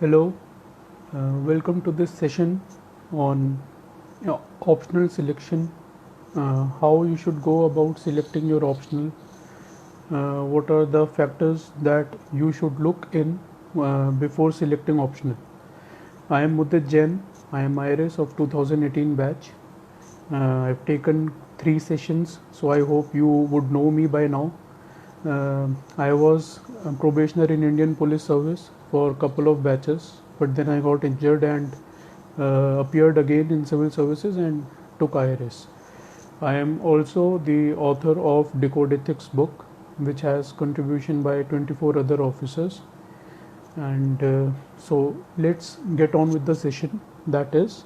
Hello, welcome to this session on optional selection, how you should go about selecting your optional, what are the factors that you should look in before selecting optional. I am Mudit Jain, I am IRS of 2018 batch. I've taken 3 sessions, so I hope you would know me by now. I was a probationary in Indian Police Service for a couple of batches, but then I got injured and appeared again in civil services and took IRS. I am also the author of Decode Ethics Book, which has contribution by 24 other officers. And so let's get on with the session, that is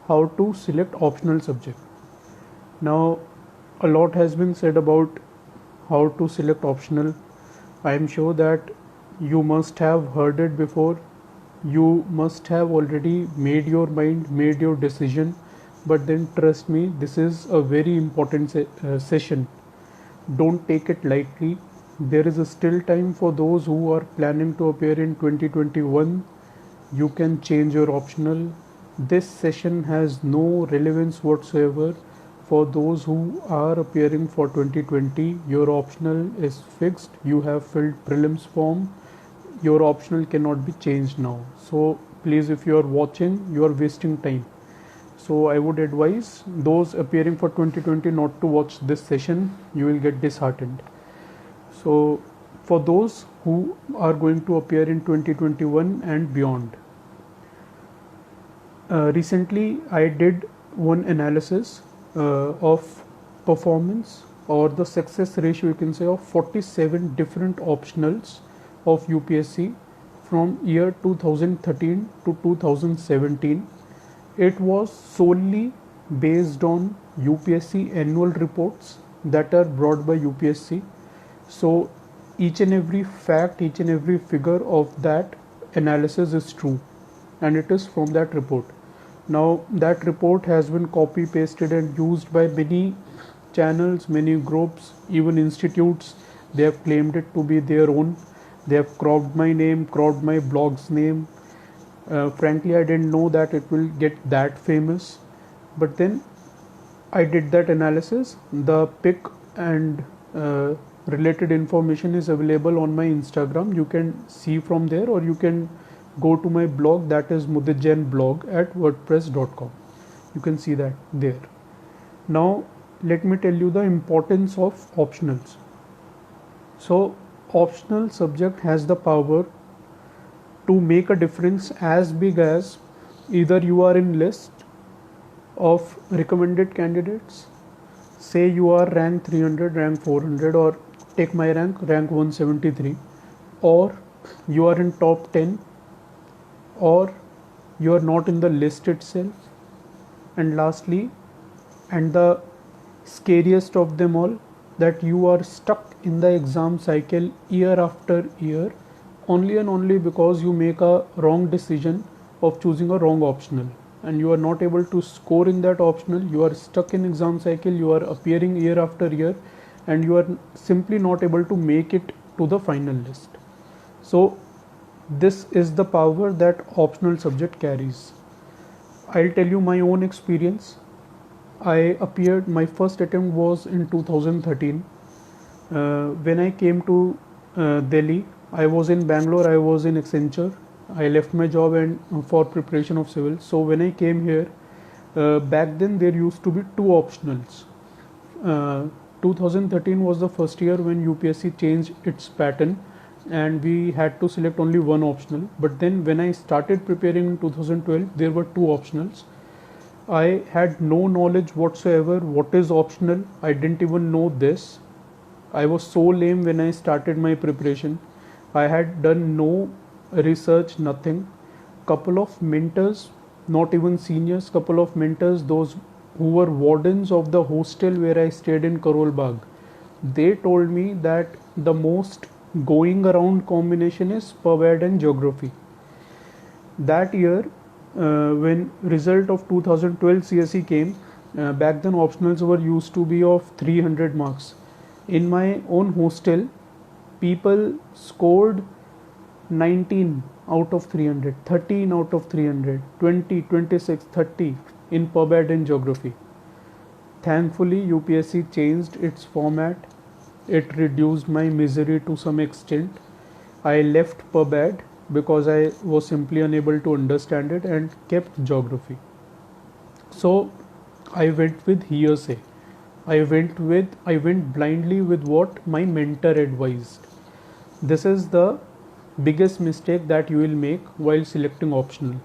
how to select optional subject. Now a lot has been said about how to select optional. I am sure that you must have heard it before. You must have already made your mind, made your decision, but then trust me, this is a very important session. Don't take it lightly. There is still time for those who are planning to appear in 2021. You can change your optional. This session has no relevance whatsoever for those who are appearing for 2020. Your optional is fixed. You have filled prelims form. Your optional cannot be changed now. So please, if you are watching, you are wasting time. So I would advise those appearing for 2020 not to watch this session. You will get disheartened. So for those who are going to appear in 2021 and beyond, recently I did one analysis of performance or the success ratio, you can say, of 47 different optionals of UPSC from year 2013 to 2017. It was solely based on UPSC annual reports that are brought by UPSC. So each and every fact, each and every figure of that analysis is true, and it is from that report. Now that report has been copy pasted and used by many channels, many groups, even institutes. They have claimed it to be their own. They have cropped my name, cropped my blog's name. Frankly, I didn't know that it will get that famous, but then I did that analysis. The pic and related information is available on my Instagram. You can see from there, or you can go to my blog, that is Mudit Jain blog at wordpress.com. You can see that there. Now let me tell you the importance of optionals. So optional subject has the power to make a difference as big as either you are in list of recommended candidates, say you are rank 300, rank 400, or take my rank 173, or you are in top 10, or you are not in the list itself, and lastly, and the scariest of them all, that you are stuck in the exam cycle year after year only and only because you make a wrong decision of choosing a wrong optional, and you are not able to score in that optional. You are stuck in exam cycle, you are appearing year after year, and you are simply not able to make it to the final list. So this is the power that optional subject carries. I'll tell you my own experience. I appeared, my first attempt was in 2013. When I came to Delhi, I was in Bangalore, I was in Accenture. I left my job and for preparation of civil. So when I came here, back then there used to be 2 optionals. 2013 was the first year when UPSC changed its pattern, and we had to select only 1 optional. But then when I started preparing in 2012, there were 2 optionals. I had no knowledge whatsoever what is optional. I didn't even know this. I was so lame when I started my preparation. I had done no research, nothing. Couple of mentors, not even seniors, couple of mentors, those who were wardens of the hostel where I stayed in 𝗘𝗁𝗵𝗏, they told me that the most going around combination is PubAd and geography. That year, when result of 2012 CSE came, back then optionals were used to be of 300 marks. In my own hostel, people scored 19 out of 300, 13 out of 300, 20, 26, 30 in PubAd and geography. Thankfully, UPSC changed its format. It reduced my misery to some extent. I left PubAd because I was simply unable to understand it and kept geography. So I went with hearsay. I went blindly with what my mentor advised. This is the biggest mistake that you will make while selecting optional.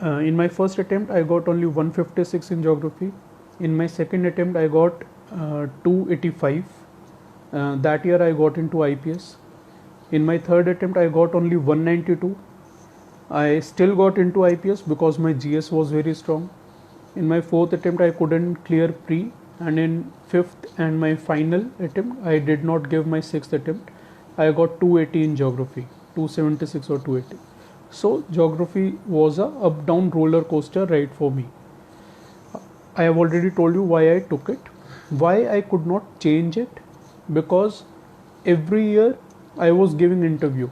In my first attempt, I got only 156 in geography. In my second attempt, I got 285. That year I got into IPS. In my third attempt, I got only 192. I still got into IPS because my GS was very strong. In my fourth attempt, I couldn't clear pre, and in fifth and my final attempt, I did not give my sixth attempt. I got 280 in geography, 276 or 280. So geography was a up-down roller coaster ride for me. I have already told you why I took it. Why I could not change it? Because every year I was giving interview.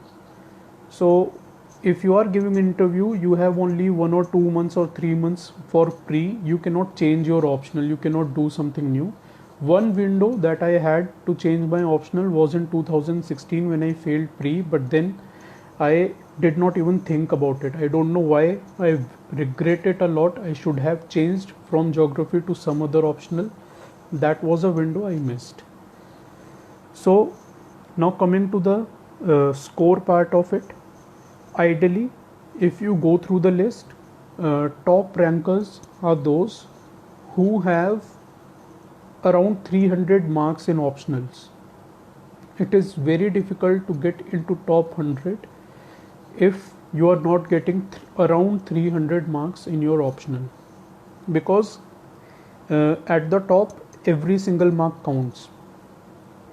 So if you are giving interview, you have only 1 or 2 months or 3 months for pre. You cannot change your optional. You cannot do something new. One window that I had to change my optional was in 2016 when I failed pre, but then I did not even think about it. I don't know why. I regret it a lot. I should have changed from geography to some other optional. That was a window I missed. So now coming to the score part of it. Ideally, if you go through the list, top rankers are those who have around 300 marks in optionals. It is very difficult to get into top 100 if you are not getting around 300 marks in your optional, because at the top every single mark counts.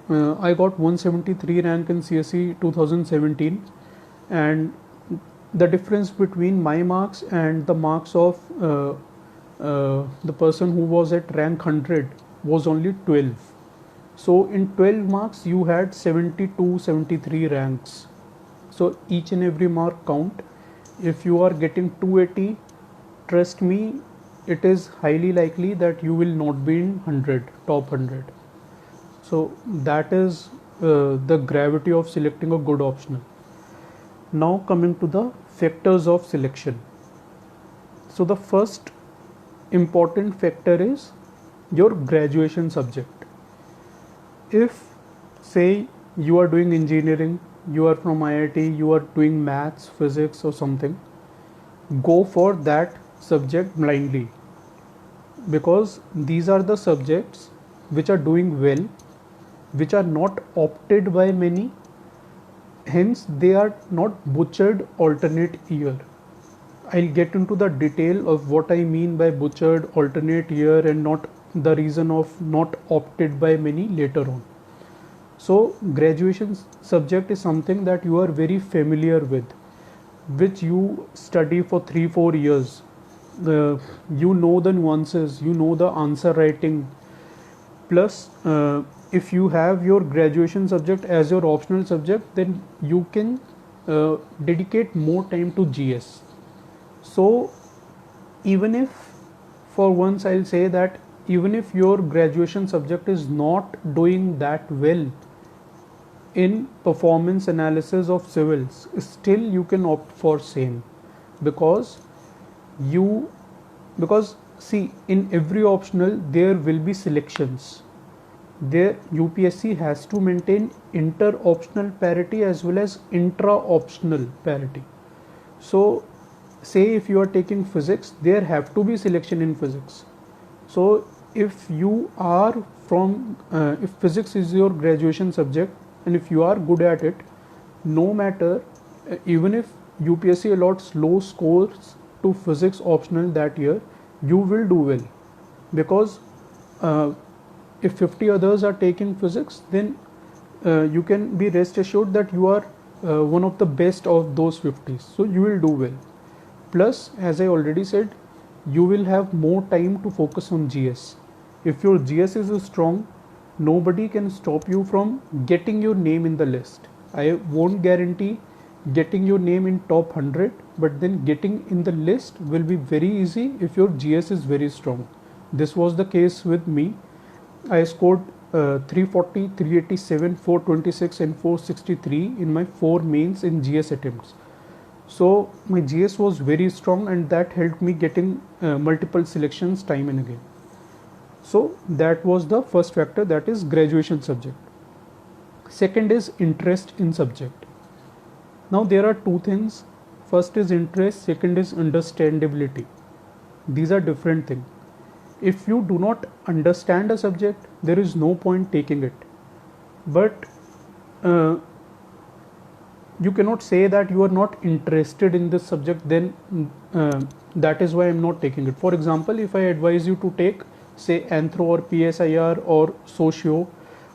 I got 173 rank in CSE 2017, and the difference between my marks and the marks of the person who was at rank 100 was only 12. So in 12 marks you had 72, 73 ranks. So each and every mark count. If you are getting 280, trust me, it is highly likely that you will not be in 100, top 100. So that is the gravity of selecting a good optional. Now coming to the factors of selection. So the first important factor is your graduation subject. If say you are doing engineering, you are from IIT, you are doing maths, physics or something, go for that subject blindly, because these are the subjects which are doing well, which are not opted by many, hence they are not butchered alternate year. I'll get into the detail of what I mean by butchered alternate year and not the reason of not opted by many later on. So graduation subject is something that you are very familiar with, which you study for 3-4 years. You know the nuances, you know the answer writing. Plus if you have your graduation subject as your optional subject, then you can dedicate more time to GS. So even if, for once I'll say that, even if your graduation subject is not doing that well in performance analysis of civils, still you can opt for same, because see, in every optional there will be selections. There UPSC has to maintain inter-optional parity as well as intra-optional parity. So say if you are taking physics, there have to be selection in physics. So if you are from if physics is your graduation subject and if you are good at it, no matter even if UPSC allots low scores to physics optional that year, you will do well, because if 50 others are taking physics, then you can be rest assured that you are one of the best of those 50s, so you will do well. Plus, as I already said, you will have more time to focus on GS. If your GS is strong, nobody can stop you from getting your name in the list. I won't guarantee getting your name in top 100, but then getting in the list will be very easy if your GS is very strong. This was the case with me. I scored 340, 387, 426 and 463 in my 4 mains in GS attempts. So my GS was very strong, and that helped me getting multiple selections time and again. So that was the first factor, that is graduation subject. Second is interest in subject. Now there are two things. First is interest, second is understandability. These are different things. If you do not understand a subject, there is no point taking it. But you cannot say that you are not interested in this subject, then that is why I am not taking it. For example, if I advise you to take say Anthro or PSIR or Socio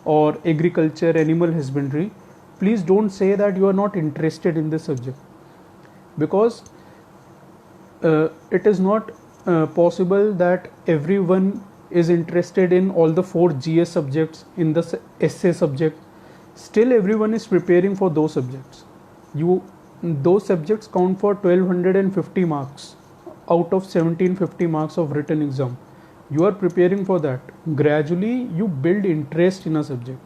or agriculture, animal husbandry, please don't say that you are not interested in this subject, because it is not possible that everyone is interested in all the 4 GS subjects in the essay subject. Still everyone is preparing for those subjects. Those subjects count for 1250 marks out of 1750 marks of written exam. You are preparing for that. Gradually you build interest in a subject.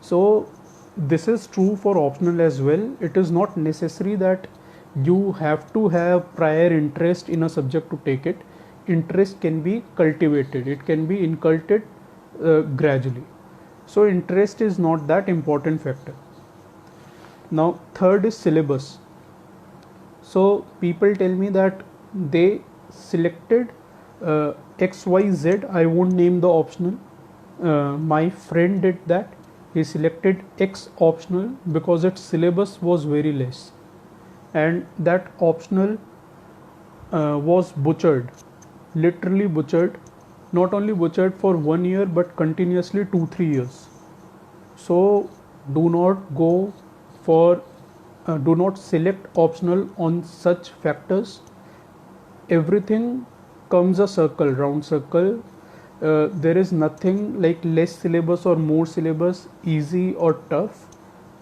So this is true for optional as well. It is not necessary that you have to have prior interest in a subject to take it. Interest can be cultivated. It can be inculcated gradually. So interest is not that important factor. Now third is syllabus. So people tell me that they selected XYZ. I won't name the optional. My friend did that. He selected X optional because its syllabus was very less, and that optional was butchered, literally butchered. Not only butchered for 1 year, but continuously 2-3 years. So do not go for do not select optional on such factors. Everything comes a circle, round circle. There is nothing like less syllabus or more syllabus, easy or tough.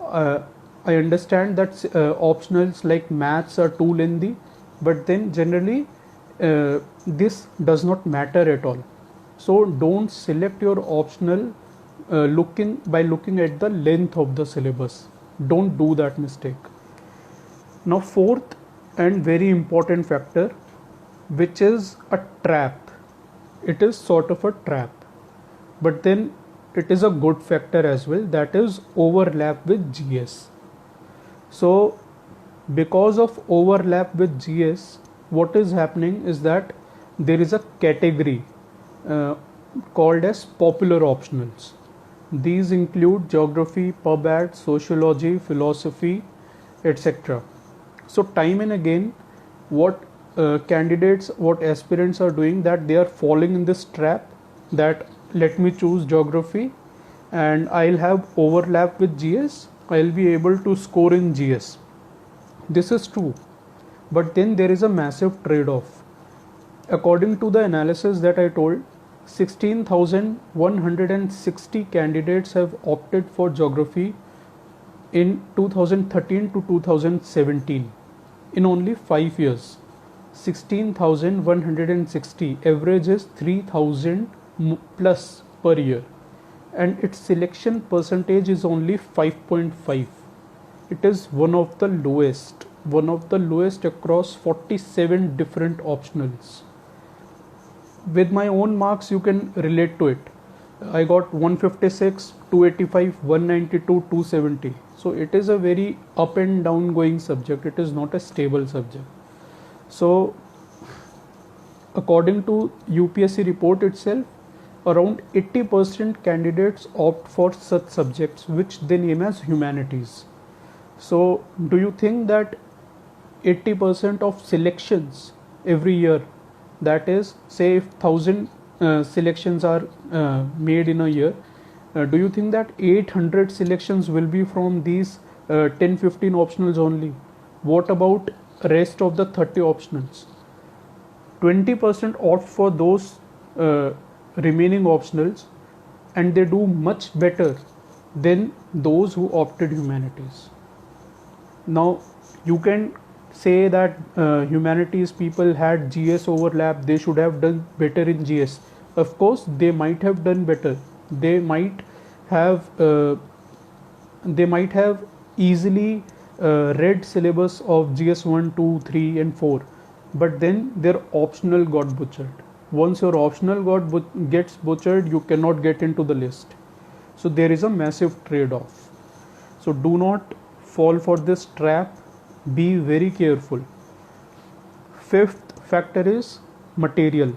I understand that optionals like maths are too lengthy, but then generally this does not matter at all. So don't select your optional by looking at the length of the syllabus. Don't do that mistake. Now fourth and very important factor, which is a trap. It is sort of a trap, but then it is a good factor as well, that is overlap with GS. So because of overlap with GS, what is happening is that there is a category called as popular optionals. These include geography, PubAd, sociology, philosophy, etc. So time and again, what aspirants are doing, that they are falling in this trap, that let me choose geography and I'll have overlap with GS, I'll be able to score in GS. This is true, but then there is a massive trade-off. According to the analysis that I told, 16,160 candidates have opted for geography in 2013 to 2017, in only 5 years. 16,160, average is 3,000 plus per year, and its selection percentage is only 5.5. It is one of the lowest across 47 different optionals. With my own marks, you can relate to it. I got 156, 285, 192, 270. So it is a very up and down going subject. It is not a stable subject. So according to UPSC report itself, around 80% candidates opt for such subjects which they name as humanities. So do you think that 80% of selections every year, that is, say if 1000 selections are made in a year, do you think that 800 selections will be from these 10-15 optionals only? What about rest of the 30 optionals? 20% opt for those remaining optionals, and they do much better than those who opted humanities. Now You can say that humanities people had GS overlap, they should have done better in GS. Of course, they might have done better. They might have easily read syllabus of GS 1, 2, 3 and 4, but then their optional got butchered. Once your optional gets butchered, you cannot get into the list. So there is a massive trade-off. So do not fall for this trap. Be very careful. Fifth factor is material.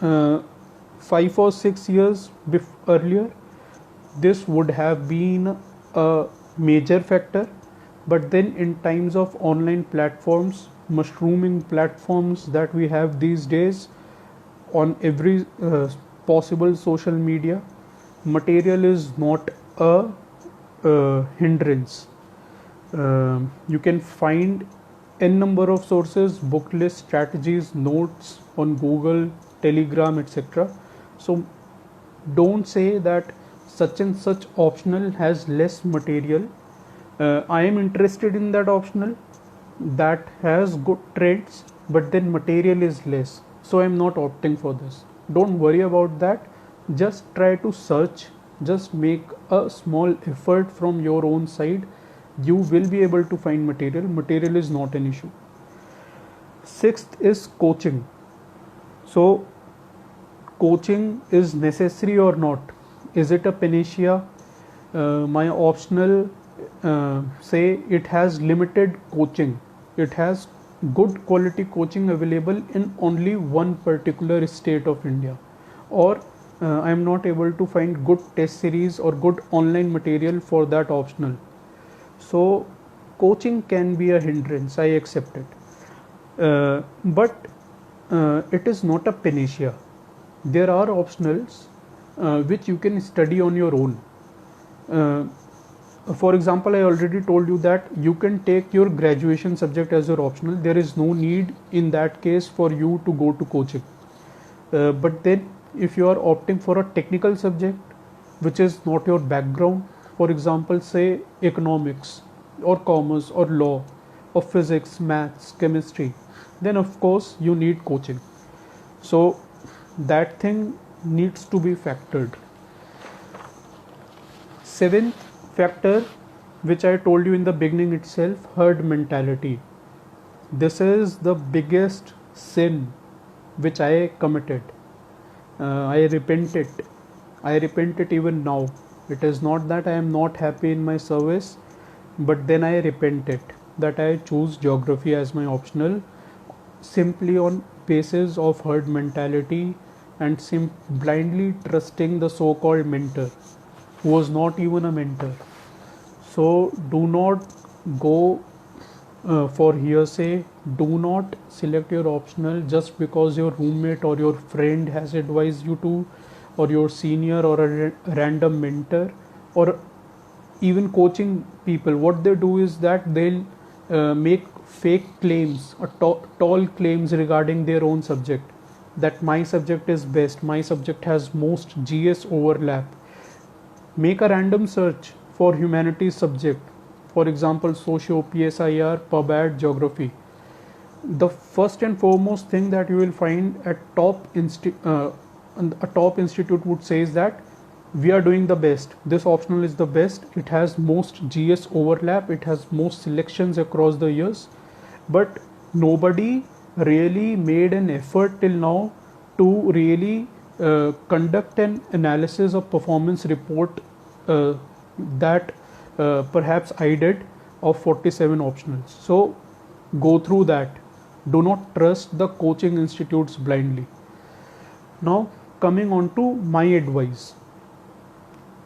5 or 6 years earlier, this would have been a major factor, but then in times of online platforms, mushrooming platforms that we have these days on every possible social media, material is not a hindrance. You can find n number of sources, book lists, strategies, notes on Google, Telegram, etc. So don't say that such and such optional has less material. I am interested in that optional that has good trends, but then material is less, so I am not opting for this. Don't worry about that. Just try to search, just make a small effort from your own side. You will be able to find material. Material is not an issue. Sixth is coaching. So coaching is necessary or not? Is it a panacea? My optional say it has limited coaching. It has good quality coaching available in only one particular state of India, or I am not able to find good test series or good online material for that optional. So coaching can be a hindrance, I accept it, but it is not a panacea. There are optionals which you can study on your own. For example, I already told you that you can take your graduation subject as your optional. There is no need in that case for you to go to coaching. But then if you are opting for a technical subject which is not your background, for example, say economics or commerce or law or physics, maths, chemistry, then of course you need coaching. So that thing needs to be factored. Seventh factor, which I told you in the beginning itself, herd mentality. This is the biggest sin which I committed. I repent it. I repent it even now. It is not that I am not happy in my service, but then I repent it that I choose geography as my optional simply on basis of herd mentality and blindly trusting the so-called mentor who was not even a mentor. So do not go for hearsay. Do not select your optional just because your roommate or your friend has advised you to, or your senior or a random mentor, or even coaching people. What they do is that they'll make fake claims or tall claims regarding their own subject, that my subject is best, my subject has most GS overlap. Make a random search for humanities subject, for example Socio, PSIR, PubAd, geography. The first and foremost thing that you will find at a top institute would say is that we are doing the best, this optional is the best, it has most GS overlap, it has most selections across the years. But nobody really made an effort till now to really conduct an analysis of performance report that perhaps I did of 47 optionals. So go through that. Do not trust the coaching institutes blindly. Now coming on to my advice.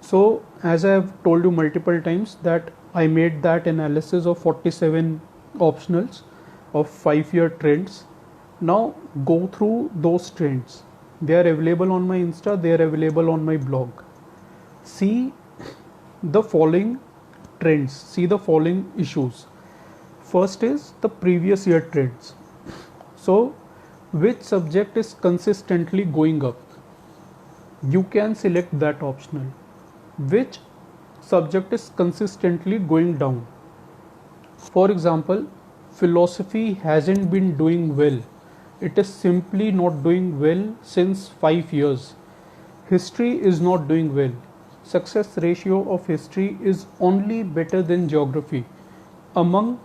So as I have told you multiple times that I made that analysis of 47 optionals of 5-year trends. Now go through those trends. They are available on my Insta, they are available on my blog. See the following trends, see the following issues. First is the previous year trends. So which subject is consistently going up? You can select that optional. Which subject is consistently going down? For example, philosophy hasn't been doing well. It is simply not doing well since 5 years. History is not doing well. Success ratio of history is only better than geography among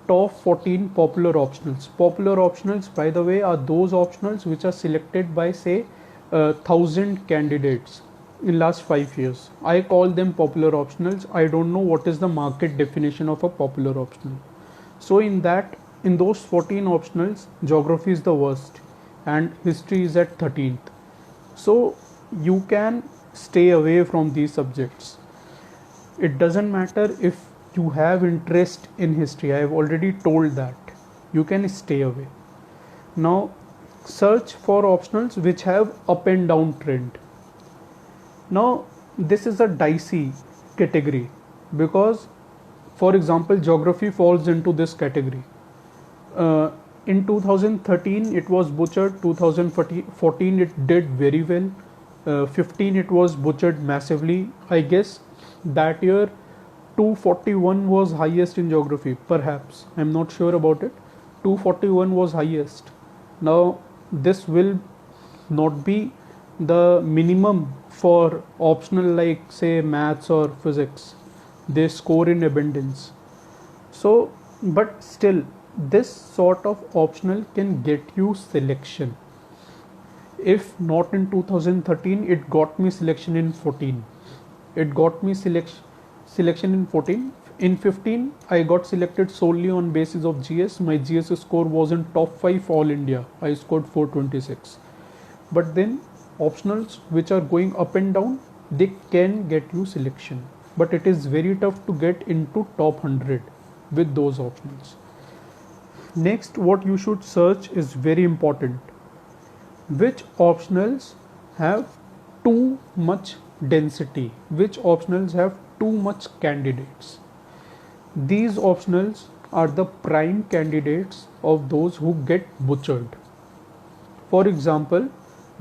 top 14 popular optionals. Popular optionals, by the way, are those optionals which are selected by, say, 1,000 candidates in last 5 years. I call them popular optionals. I don't know what is the market definition of a popular optional. So in those 14 optionals, geography is the worst and history is at 13th. So you can stay away from these subjects. It doesn't matter if you have interest in history. I have already told that. You can stay away. Now search for optionals which have up and down trend. Now this is a dicey category because, for example, geography falls into this category. In 2013 it was butchered, 2014 it did very well, 15 it was butchered massively. I guess that year 241 was highest in geography, perhaps, I'm not sure about it. 241 was highest. Now this will not be the minimum for optional like, say, maths or physics. They score in abundance. So but still this sort of optional can get you selection. If not in 2013, it got me selection in 14. It got me selection in 14. In 15 I got selected solely on basis of GS. My GS score was in top 5 all India. I scored 426. But then optionals which are going up and down, they can get you selection, but it is very tough to get into top 100 with those optionals. Next, what you should search is very important. Which optionals have too much density? Which optionals have too much candidates? These optionals are the prime candidates of those who get butchered. For example,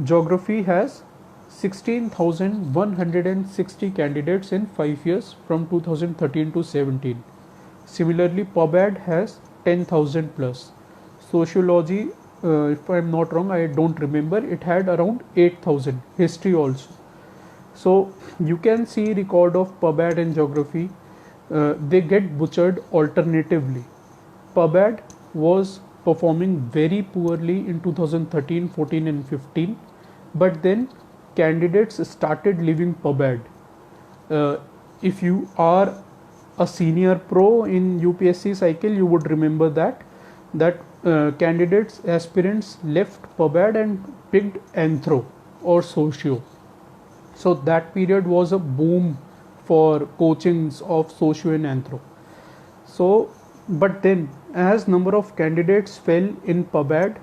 geography has 16,160 candidates in 5 years from 2013 to 17. Similarly, PubAd has 10,000 plus. Sociology, if I am not wrong, I don't remember, it had around 8,000. History also. So you can see record of PubAd and geography. They get butchered alternatively. PubAd was performing very poorly in 2013, 14 and 15, but then candidates started leaving PubAd. If you are a senior pro in UPSC cycle, you would remember that candidates, aspirants left PubAd and picked Anthro or Socio. So that period was a boom for coachings of Socio and Anthro. So but then as number of candidates fell in PubAd,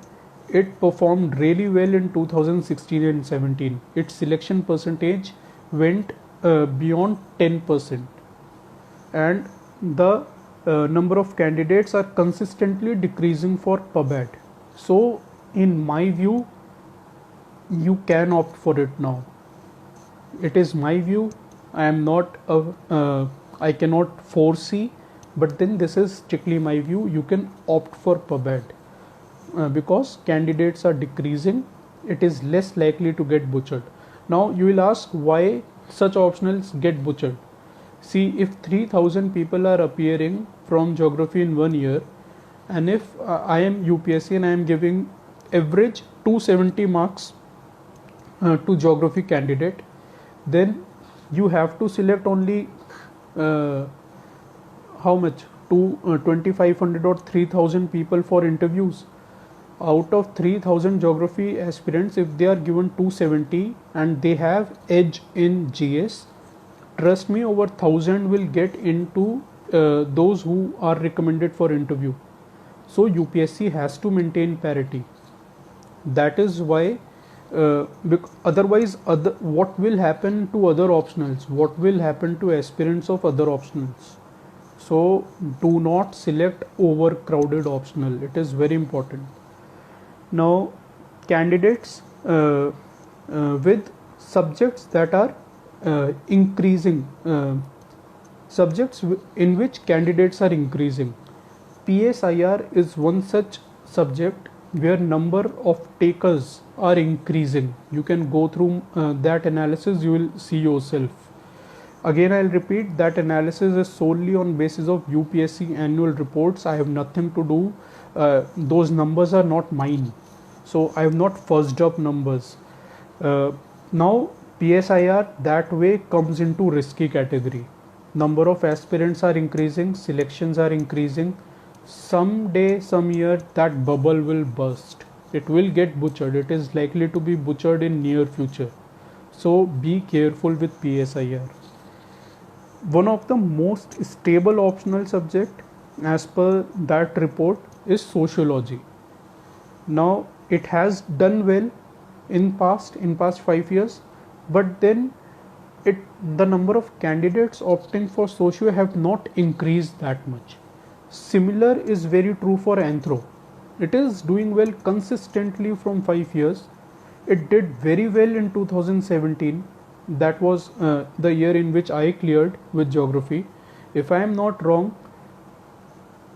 it performed really well in 2016 and 17. Its selection percentage went beyond 10%, and the number of candidates are consistently decreasing for PubAd. So in my view, you can opt for it now. It is my view. I cannot foresee, but then this is strictly my view. You can opt for PubAd because candidates are decreasing. It is less likely to get butchered. Now you will ask why such optionals get butchered. See, if 3,000 people are appearing from geography in 1 year, and if I am UPSC and I am giving average 270 marks to geography candidate, then you have to select only how much? 2,500 or 3,000 people for interviews. Out of 3,000 geography aspirants, if they are given 270 and they have edge in GS, trust me, over 1,000 will get into those who are recommended for interview. So UPSC has to maintain parity. That is why otherwise what will happen to other optionals? What will happen to aspirants of other optionals? So do not select overcrowded optional. It is very important. Now candidates with subjects that are increasing, subjects in which candidates are increasing. PSIR is one such subject where number of takers are increasing. You can go through that analysis, you will see yourself. Again, I'll repeat, that analysis is solely on basis of UPSC annual reports. I have nothing to do. Those numbers are not mine. So I have not fuzzed up numbers. Now PSIR that way comes into risky category. Number of aspirants are increasing, selections are increasing. Someday, some year, that bubble will burst. It will get butchered. It is likely to be butchered in near future. So be careful with PSIR. One of the most stable optional subject as per that report is sociology. Now it has done well in past 5 years, but then the number of candidates opting for socio have not increased that much. Similar is very true for anthro. It is doing well consistently from 5 years. It did very well in 2017. That was the year in which I cleared with geography. If I am not wrong,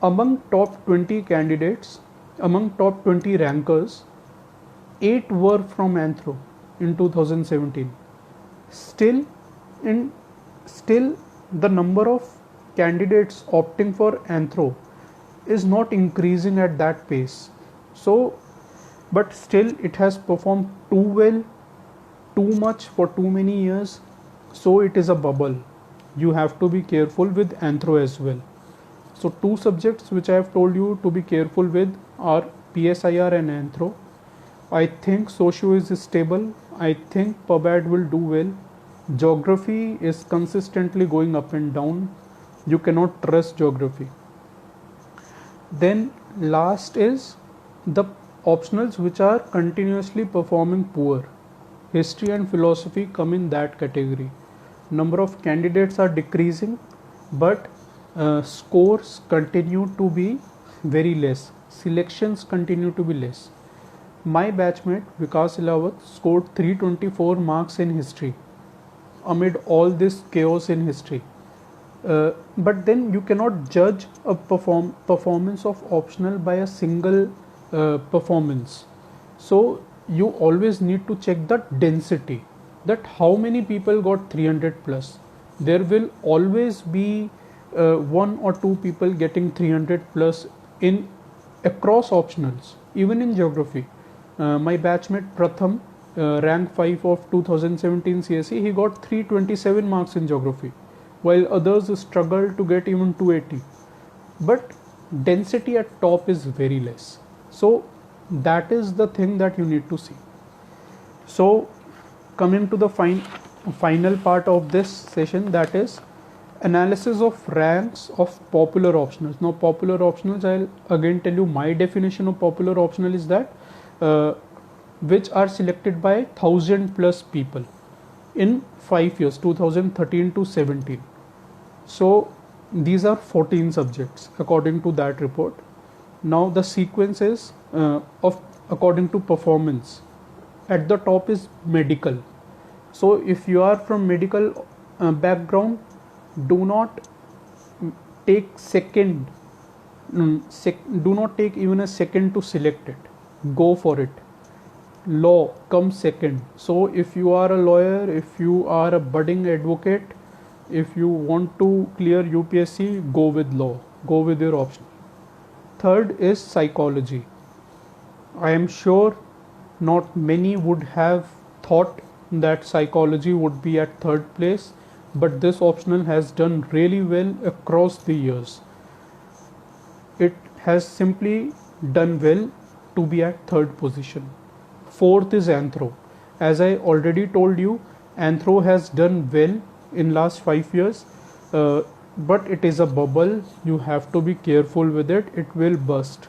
among top 20 candidates, among top 20 rankers, 8 were from anthro in 2017. Still the number of candidates opting for anthro is not increasing at that pace. So, but still it has performed too well, too much for too many years. So it is a bubble. You have to be careful with anthro as well. So two subjects which I have told you to be careful with are PSIR and anthro. I think socio is stable. I think PubAd will do well. Geography is consistently going up and down. You cannot trust geography. Then last is the optionals which are continuously performing poor. History and philosophy come in that category. Number of candidates are decreasing, but scores continue to be very less. Selections continue to be less. My batchmate 𝗤𝗂𝗏 scored 324 marks in history amid all this chaos in history. But then you cannot judge a performance of optional by a single performance. So you always need to check the density, that how many people got 300 plus. There will always be 1 or 2 people getting 300 plus in across optionals, even in geography. My batchmate Pratham, rank 5 of 2017 CSE, he got 327 marks in geography, while others struggled to get even 280. But density at top is very less. So that is the thing that you need to see. So coming to the final part of this session, that is analysis of ranks of popular optionals. Now popular optionals, I'll again tell you my definition of popular optional is that which are selected by 1000 plus people in 5 years, 2013 to 17. So these are 14 subjects according to that report. Now the sequence is according to performance. At the top is medical. So if you are from medical background, do not take do not take even a second to select it. Go for it. Law comes second. So if you are a lawyer, if you are a budding advocate, if you want to clear UPSC, go with law. Go with your option. Third is psychology. I am sure not many would have thought that psychology would be at third place, but this optional has done really well across the years. It has simply done well to be at third position. Fourth is anthro. As I already told you, anthro has done well in last 5 years, but it is a bubble. You have to be careful with it. It will burst.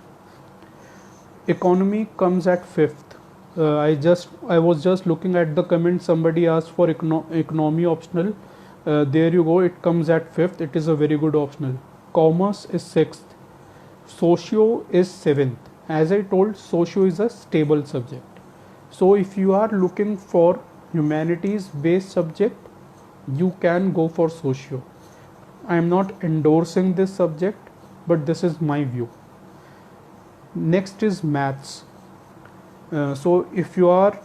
Economy comes at fifth. I was just looking at the comment. Somebody asked for economy optional. There you go. It comes at fifth. It is a very good optional. Commerce is sixth. Socio is seventh. As I told, socio is a stable subject. So if you are looking for humanities based subject, you can go for socio. I am not endorsing this subject. but this is my view. Next is maths. So if you are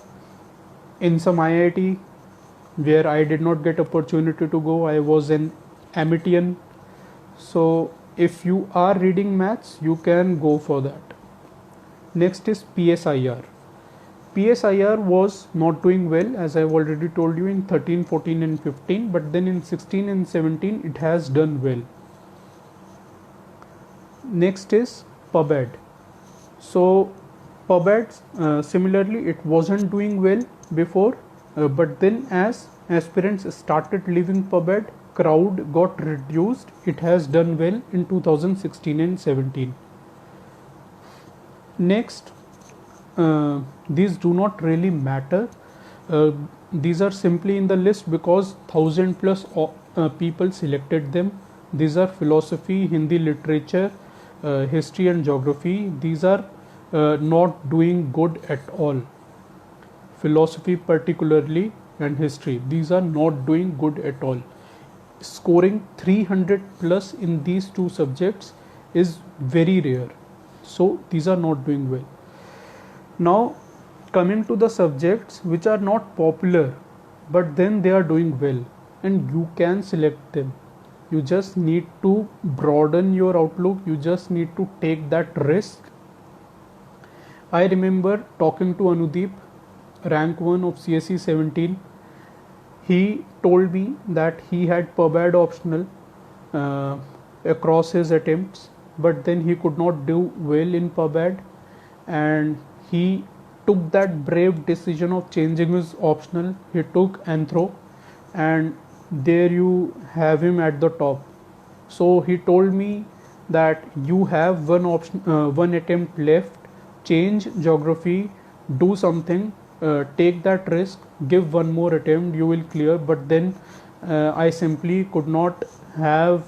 in some IIT where I did not get opportunity to go, I was an Amitian. So if you are reading maths, you can go for that. Next is PSIR. PSIR was not doing well, as I've already told you, in 13, 14 and 15, but then in 16 and 17 it has done well. Next is PubAd. So PubAd, similarly, it wasn't doing well before, but then as aspirants started leaving PubAd, crowd got reduced. It has done well in 2016 and 17. Next, these do not really matter. These are simply in the list because 1,000+ people selected them. These are philosophy, Hindi literature, history and geography. These are not doing good at all. Philosophy particularly and history, these are not doing good at all. Scoring 300+ in these two subjects is very rare. So these are not doing well. Now coming to the subjects which are not popular, but then they are doing well and you can select them. You just need to broaden your outlook. You just need to take that risk. I remember talking to Anudeep, rank 1 of CSE 17. He told me that he had PubAd optional across his attempts, but then he could not do well in PubAd, and he took that brave decision of changing his optional. He took Anthro, and there you have him at the top. So he told me that you have one attempt left. Change geography, do something, take that risk, give one more attempt, you will clear. But then I simply could not have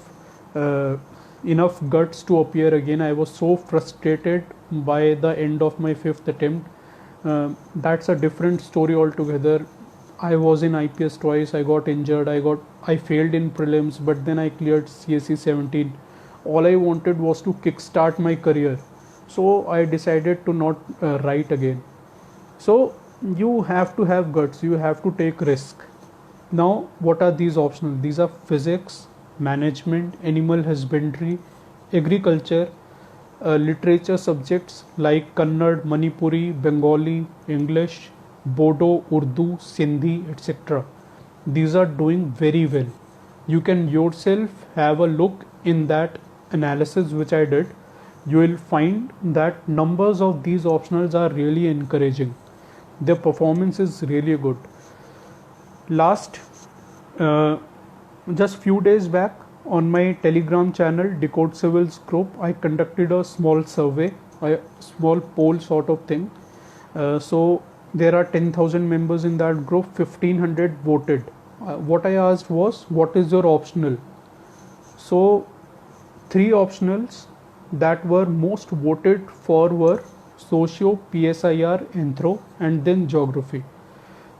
enough guts to appear again. I was so frustrated by the end of my 5th attempt. That's a different story altogether. I was in IPS twice, I got injured, I failed in prelims, but then I cleared CSE 17. All I wanted was to kickstart my career. So I decided to not write again. So you have to have guts, you have to take risk. Now what are these optional? These are physics, management, animal husbandry, agriculture, literature subjects like Kannada, Manipuri, Bengali, English, Bodo, Urdu, Sindhi, etc. These are doing very well. You can yourself have a look in that analysis which I did. You will find that numbers of these optionals are really encouraging. Their performance is really good. Last, just few days back on my Telegram channel, Decode Civils group, I conducted a small survey, a small poll sort of thing. So there are 10,000 members in that group, 1,500 voted. What I asked was, what is your optional? So 3 optionals that were most voted for were Socio, PSIR, Anthro, and then Geography.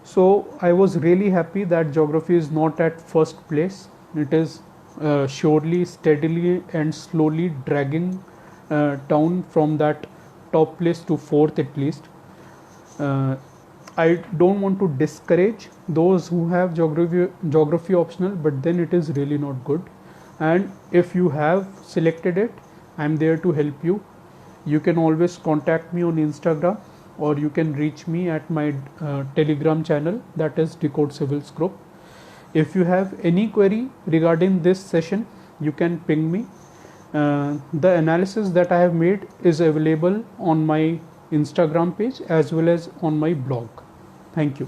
So I was really happy that Geography is not at first place. It is surely, steadily and slowly dragging down from that top place to 4th at least. I don't want to discourage those who have geography optional, but then it is really not good. And if you have selected it, I'm there to help you. You can always contact me on Instagram, or you can reach me at my Telegram channel, that is Decode Civils group. If you have any query regarding this session, you can ping me. The analysis that I have made is available on my Instagram page as well as on my blog. Thank you.